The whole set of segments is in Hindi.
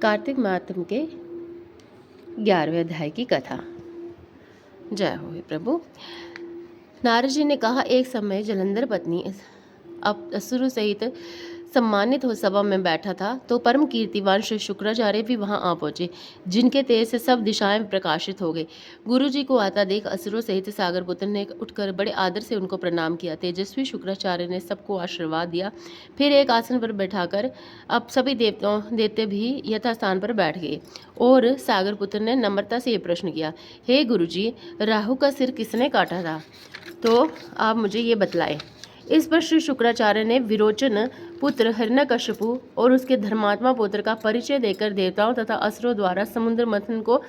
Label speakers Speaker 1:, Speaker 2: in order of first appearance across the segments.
Speaker 1: कार्तिक मातम के 11वें अध्याय की कथा। जय हो हे प्रभु। नारद जी ने कहा, एक समय जलंधर पत्नी अब असुर सहित सम्मानित हो सभा में बैठा था तो परम कीर्तिवान श्री शुक्राचार्य भी वहां आ पहुंचे, जिनके तेज से सब दिशाएं प्रकाशित हो गई। गुरु जी को आता देख असुरों सहित सागर पुत्र ने उठकर बड़े आदर से उनको प्रणाम किया। तेजस्वी शुक्राचार्य ने सबको आशीर्वाद दिया, फिर एक आसन पर बैठाकर अब सभी देवते भी यथास्थान पर बैठ गए। और सागर पुत्र ने नम्रता से ये प्रश्न किया, हे गुरु जी, राहु का सिर किसने काटा था? तो आप मुझे ये बतलाएं। इस पर श्री शुक्राचार्य ने विरोचन पुत्र हिरण्यकशिपु और उसके धर्मात्मा पुत्र का परिचय देकर देवताओं तथा असुरों द्वारा समुद्र मंथन को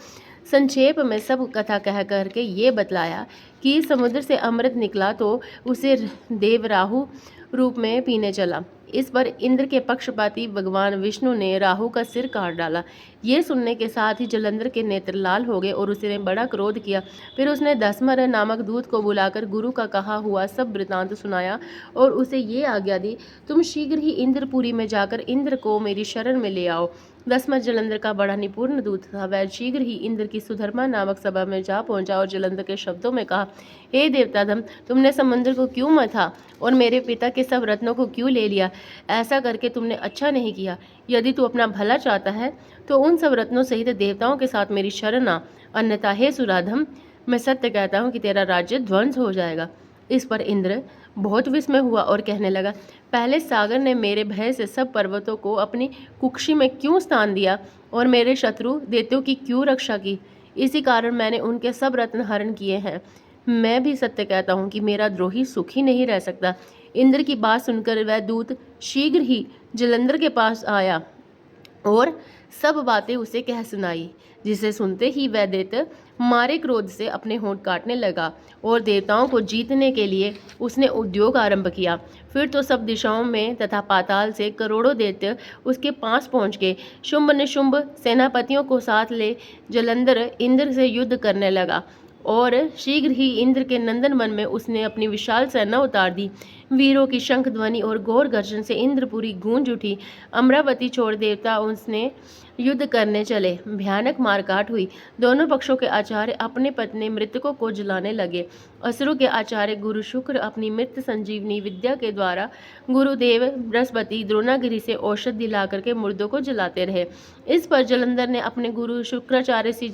Speaker 1: संक्षेप में सब कथा कह करके ये बतलाया कि समुद्र से अमृत निकला तो उसे देव राहु रूप में पीने चला। इस पर इंद्र के पक्षपाती भगवान विष्णु ने राहु का सिर काट डाला। ये सुनने के साथ ही जलंधर के नेत्र लाल हो गए और उसने बड़ा क्रोध किया। फिर उसने दसमर नामक दूत को बुलाकर गुरु का कहा हुआ सब वृतांत सुनाया और उसे ये आज्ञा दी, तुम शीघ्र ही इंद्रपुरी में जाकर इंद्र को मेरी शरण में ले आओ। दसमर जलंधर का बड़ा निपुण दूत था। वह शीघ्र ही इंद्र की सुधर्मा नामक सभा में जा पहुंचा और जलंधर के शब्दों में कहा, हे देवताधम, तुमने समुद्र को क्यों मथा और मेरे पिता के सब रत्नों को क्यों ले लिया? ऐसा करके तुमने अच्छा नहीं किया। यदि तू अपना भला चाहता है तो उन सब रत्नों सहित देवताओं के साथ मेरी शरण आ, अन्यथा हे सुराधम, मैं सत्य कहता हूँ कि तेरा राज्य ध्वंस हो जाएगा। इस पर इंद्र बहुत विस्मय हुआ और कहने लगा, पहले सागर ने मेरे भय से सब पर्वतों को अपनी कुक्षी में क्यों स्थान दिया और मेरे शत्रु दैत्यों की क्यों रक्षा की? इसी कारण मैंने उनके सब रत्न हरण किए हैं। मैं भी सत्य कहता हूँ कि मेरा द्रोही सुखी नहीं रह सकता। इंद्र की बात सुनकर वह दूत शीघ्र ही जलंधर के पास आया और सब बातें उसे कह सुनाई, जिसे सुनते ही वह दैत्य मारे क्रोध से अपने होंठ काटने लगा और देवताओं को जीतने के लिए उसने उद्योग आरंभ किया। फिर तो सब दिशाओं में तथा पाताल से करोड़ों दैत्य उसके पास पहुंच गए। शुंभ निशुंभ सेनापतियों को साथ ले जलंधर इंद्र से युद्ध करने लगा और शीघ्र ही इंद्र के नंदन वन में उसने अपनी विशाल सेना उतार दी। वीरों की शंख ध्वनि और घोर गर्जन से इंद्रपुरी गूंज उठी। अमरावती छोड़ देवता उसने युद्ध करने चले। भयानक मारकाट हुई। दोनों पक्षों के आचार्य अपने पत्नी मृतकों को जलाने लगे। असुरों के आचार्य गुरु शुक्र अपनी मृत संजीवनी विद्या के द्वारा गुरुदेव बृहस्पति द्रोणागिरि से औषध दिला करके मुर्दों को जलाते रहे। इस पर जलंधर ने अपने गुरु शुक्राचार्य से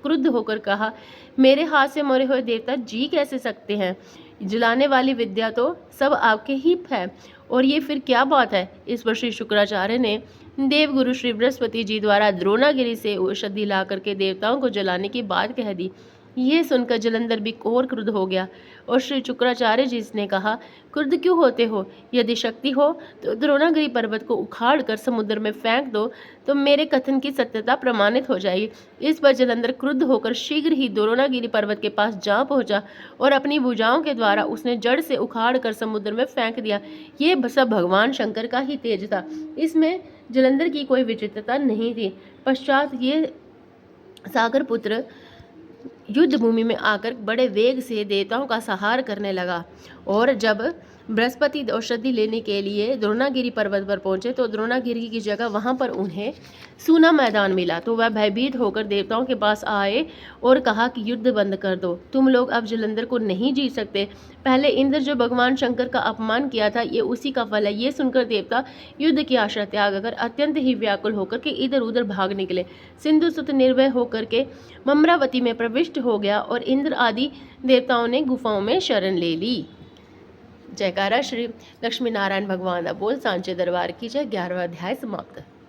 Speaker 1: क्रुद्ध होकर कहा, मेरे हाथ से मरे हुए देवता जी कैसे सकते हैं? जलाने वाली विद्या तो सब आपके ही है, और ये फिर क्या बात है? इस पर श्री शुक्राचार्य ने देवगुरु श्री बृहस्पति जी द्वारा द्रोणागिरि से औषधि ला करके देवताओं को जलाने की बात कह दी। ये सुनकर जलंधर भी और क्रुद्ध हो गया और श्री शुक्राचार्य जी ने कहा, क्रुद्ध क्यों होते हो? यदि शक्ति हो तो द्रोणागिरि पर्वत को उखाड़ कर समुद्र में फेंक दो तो मेरे कथन की सत्यता प्रमाणित हो जाएगी। इस पर जलंधर क्रुद्ध होकर शीघ्र ही द्रोणागिरि पर्वत के पास जा पहुंचा और अपनी भुजाओं के द्वारा उसने जड़ से उखाड़ कर समुद्र में फेंक दिया। ये सब भगवान शंकर का ही तेज था, इसमें जलंधर की कोई विचित्रता नहीं थी। पश्चात ये सागर पुत्र युद्ध भूमि में आकर बड़े वेग से देवताओं का संहार करने लगा और जब बृहस्पति औषधि लेने के लिए द्रोणागिरि पर्वत पर पहुंचे तो द्रोणागिरि की जगह वहां पर उन्हें सूना मैदान मिला। तो वह भयभीत होकर देवताओं के पास आए और कहा कि युद्ध बंद कर दो, तुम लोग अब जलंधर को नहीं जीत सकते। पहले इंद्र जो भगवान शंकर का अपमान किया था, ये उसी का फल है। ये सुनकर देवता युद्ध की आशा त्याग कर अत्यंत ही व्याकुल होकर के इधर उधर भाग निकले। सिंधु सुत निर्भय होकर के मम्रावती में प्रविष्ट हो गया और इंद्र आदि देवताओं ने गुफाओं में शरण ले ली। जयकारा श्री लक्ष्मी नारायण भगवान दा बोल, सांचे दरबार की जय। 11वां अध्याय समाप्त।